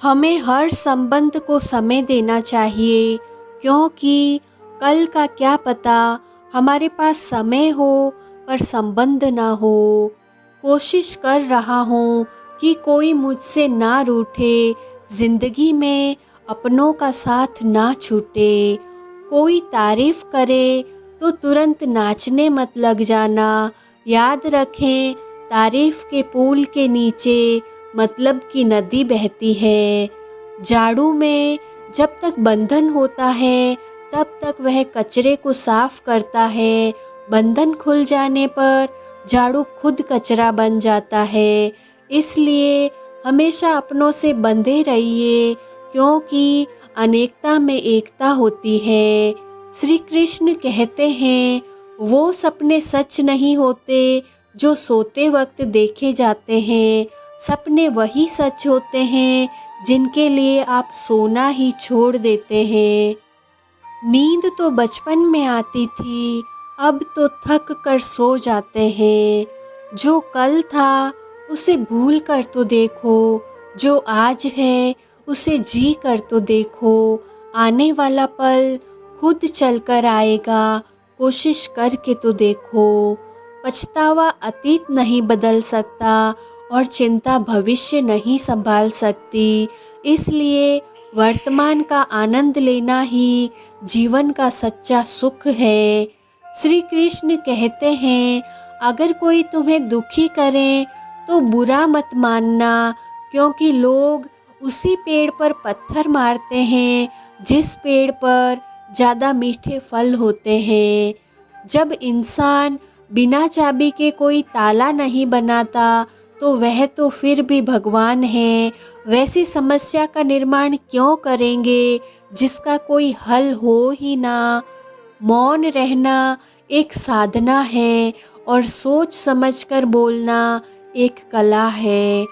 हमें हर संबंध को समय देना चाहिए, क्योंकि कल का क्या पता हमारे पास समय हो पर संबंध ना हो। कोशिश कर रहा हूँ कि कोई मुझसे ना रूठे, जिंदगी में अपनों का साथ ना छूटे। कोई तारीफ करे तो तुरंत नाचने मत लग जाना। याद रखें, तारीफ के पुल के नीचे मतलब की नदी बहती है। झाड़ू में जब तक बंधन होता है तब तक वह कचरे को साफ करता है। बंधन खुल जाने पर झाड़ू खुद कचरा बन जाता है। इसलिए हमेशा अपनों से बंधे रहिए, क्योंकि अनेकता में एकता होती है। श्री कृष्ण कहते हैं, वो सपने सच नहीं होते जो सोते वक्त देखे जाते हैं। सपने वही सच होते हैं जिनके लिए आप सोना ही छोड़ देते हैं। नींद तो बचपन में आती थी, अब तो थक कर सो जाते हैं। जो कल था उसे भूल कर तो देखो, जो आज है उसे जी कर तो देखो। आने वाला पल खुद चल कर आएगा, कोशिश करके तो देखो। पछतावा अतीत नहीं बदल सकता और चिंता भविष्य नहीं संभाल सकती। इसलिए वर्तमान का आनंद लेना ही जीवन का सच्चा सुख है। श्री कृष्ण कहते हैं, अगर कोई तुम्हें दुखी करे तो बुरा मत मानना, क्योंकि लोग उसी पेड़ पर पत्थर मारते हैं जिस पेड़ पर ज़्यादा मीठे फल होते हैं। जब इंसान बिना चाबी के कोई ताला नहीं बनाता तो वह तो फिर भी भगवान है। वैसी समस्या का निर्माण क्यों करेंगे जिसका कोई हल हो ही ना। मौन रहना एक साधना है और सोच समझकर बोलना एक कला है।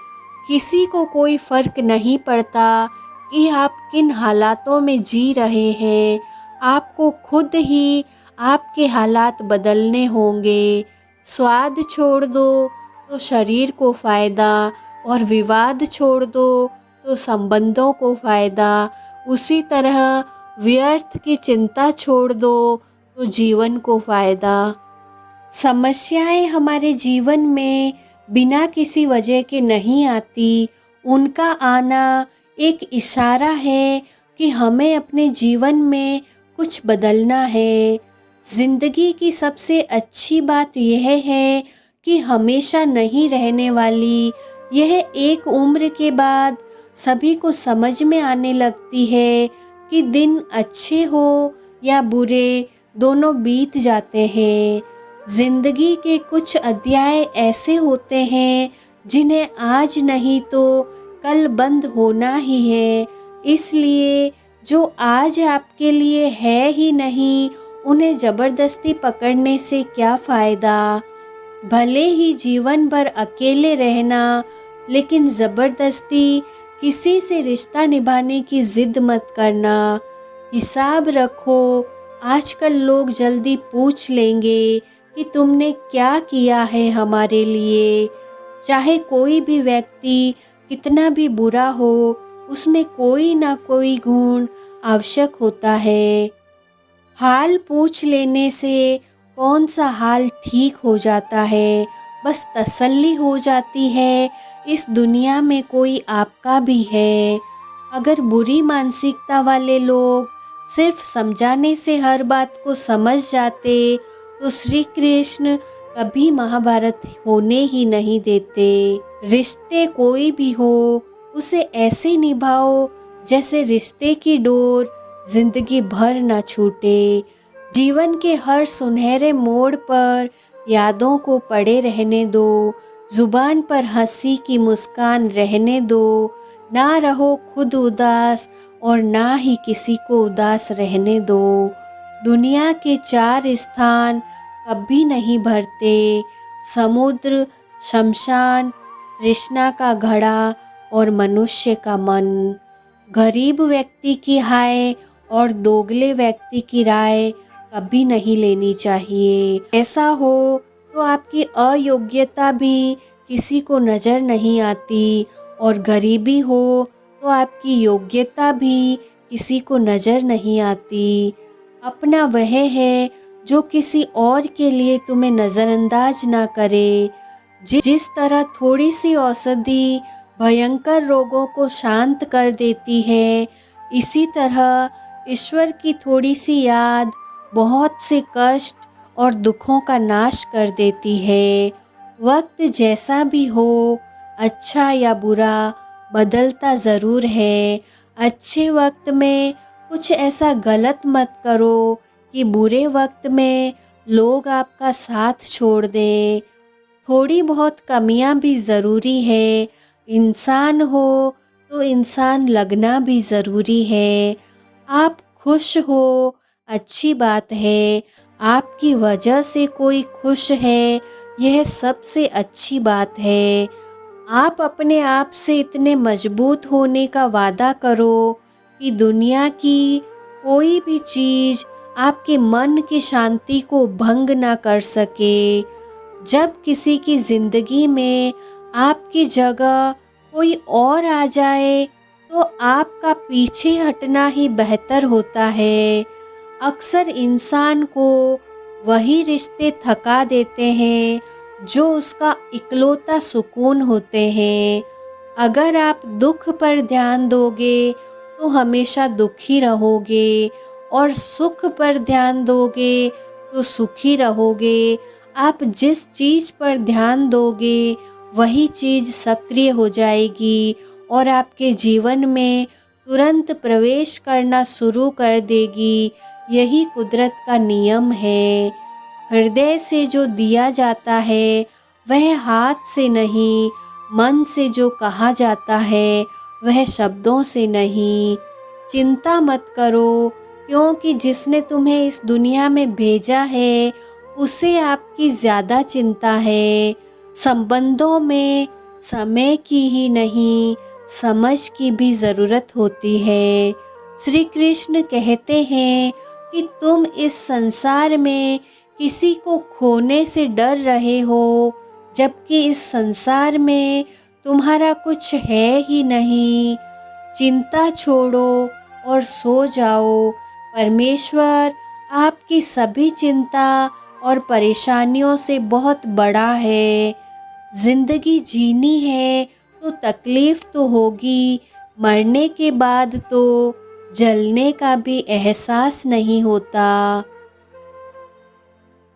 किसी को कोई फर्क नहीं पड़ता कि आप किन हालातों में जी रहे हैं। आपको खुद ही आपके हालात बदलने होंगे। स्वाद छोड़ दो तो शरीर को फ़ायदा, और विवाद छोड़ दो तो संबंधों को फ़ायदा। उसी तरह व्यर्थ की चिंता छोड़ दो तो जीवन को फ़ायदा। समस्याएं हमारे जीवन में बिना किसी वजह के नहीं आती। उनका आना एक इशारा है कि हमें अपने जीवन में कुछ बदलना है। जिंदगी की सबसे अच्छी बात यह है कि हमेशा नहीं रहने वाली। यह एक उम्र के बाद सभी को समझ में आने लगती है कि दिन अच्छे हो या बुरे, दोनों बीत जाते हैं। जिंदगी के कुछ अध्याय ऐसे होते हैं जिन्हें आज नहीं तो कल बंद होना ही है। इसलिए जो आज आपके लिए है ही नहीं, उन्हें ज़बरदस्ती पकड़ने से क्या फ़ायदा। भले ही जीवन भर अकेले रहना, लेकिन ज़बरदस्ती किसी से रिश्ता निभाने की ज़िद मत करना। हिसाब रखो, आजकल लोग जल्दी पूछ लेंगे कि तुमने क्या किया है हमारे लिए। चाहे कोई भी व्यक्ति कितना भी बुरा हो, उसमें कोई ना कोई गुण आवश्यक होता है। हाल पूछ लेने से कौन सा हाल ठीक हो जाता है, बस तसल्ली हो जाती है इस दुनिया में कोई आपका भी है। अगर बुरी मानसिकता वाले लोग सिर्फ समझाने से हर बात को समझ जाते तो श्री कृष्ण कभी महाभारत होने ही नहीं देते। रिश्ते कोई भी हो, उसे ऐसे निभाओ जैसे रिश्ते की डोर जिंदगी भर न छूटे। जीवन के हर सुनहरे मोड़ पर यादों को पड़े रहने दो। जुबान पर हंसी की मुस्कान रहने दो। ना रहो खुद उदास और ना ही किसी को उदास रहने दो। दुनिया के 4 स्थान कभी नहीं भरते, समुद्र, शमशान, तृष्णा का घड़ा और मनुष्य का मन। गरीब व्यक्ति की हाय और दोगले व्यक्ति की राय कभी नहीं लेनी चाहिए। ऐसा हो तो आपकी अयोग्यता भी किसी को नज़र नहीं आती, और गरीबी हो तो आपकी योग्यता भी किसी को नज़र नहीं आती। अपना वह है जो किसी और के लिए तुम्हें नज़रअंदाज ना करे। जिस तरह थोड़ी सी औषधि भयंकर रोगों को शांत कर देती है, इसी तरह ईश्वर की थोड़ी सी याद बहुत से कष्ट और दुखों का नाश कर देती है। वक्त जैसा भी हो, अच्छा या बुरा, बदलता ज़रूर है। अच्छे वक्त में कुछ ऐसा गलत मत करो कि बुरे वक्त में लोग आपका साथ छोड़ दें। थोड़ी बहुत कमियां भी ज़रूरी है। इंसान हो तो इंसान लगना भी ज़रूरी है। आप खुश हो, अच्छी बात है। आपकी वजह से कोई खुश है, यह सबसे अच्छी बात है। आप अपने आप से इतने मजबूत होने का वादा करो कि दुनिया की कोई भी चीज़ आपके मन की शांति को भंग ना कर सके। जब किसी की ज़िंदगी में आपकी जगह कोई और आ जाए तो आपका पीछे हटना ही बेहतर होता है। अक्सर इंसान को वही रिश्ते थका देते हैं जो उसका इकलौता सुकून होते हैं। अगर आप दुख पर ध्यान दोगे तो हमेशा दुखी रहोगे, और सुख पर ध्यान दोगे तो सुखी रहोगे। आप जिस चीज़ पर ध्यान दोगे वही चीज़ सक्रिय हो जाएगी और आपके जीवन में तुरंत प्रवेश करना शुरू कर देगी। यही कुदरत का नियम है। हृदय से जो दिया जाता है वह हाथ से नहीं, मन से जो कहा जाता है वह शब्दों से नहीं। चिंता मत करो, क्योंकि जिसने तुम्हें इस दुनिया में भेजा है उसे आपकी ज़्यादा चिंता है। संबंधों में समय की ही नहीं, समझ की भी ज़रूरत होती है। श्री कृष्ण कहते हैं कि तुम इस संसार में किसी को खोने से डर रहे हो, जबकि इस संसार में तुम्हारा कुछ है ही नहीं। चिंता छोड़ो और सो जाओ। परमेश्वर आपकी सभी चिंता और परेशानियों से बहुत बड़ा है। जिंदगी जीनी है तो तकलीफ तो होगी, मरने के बाद तो जलने का भी एहसास नहीं होता।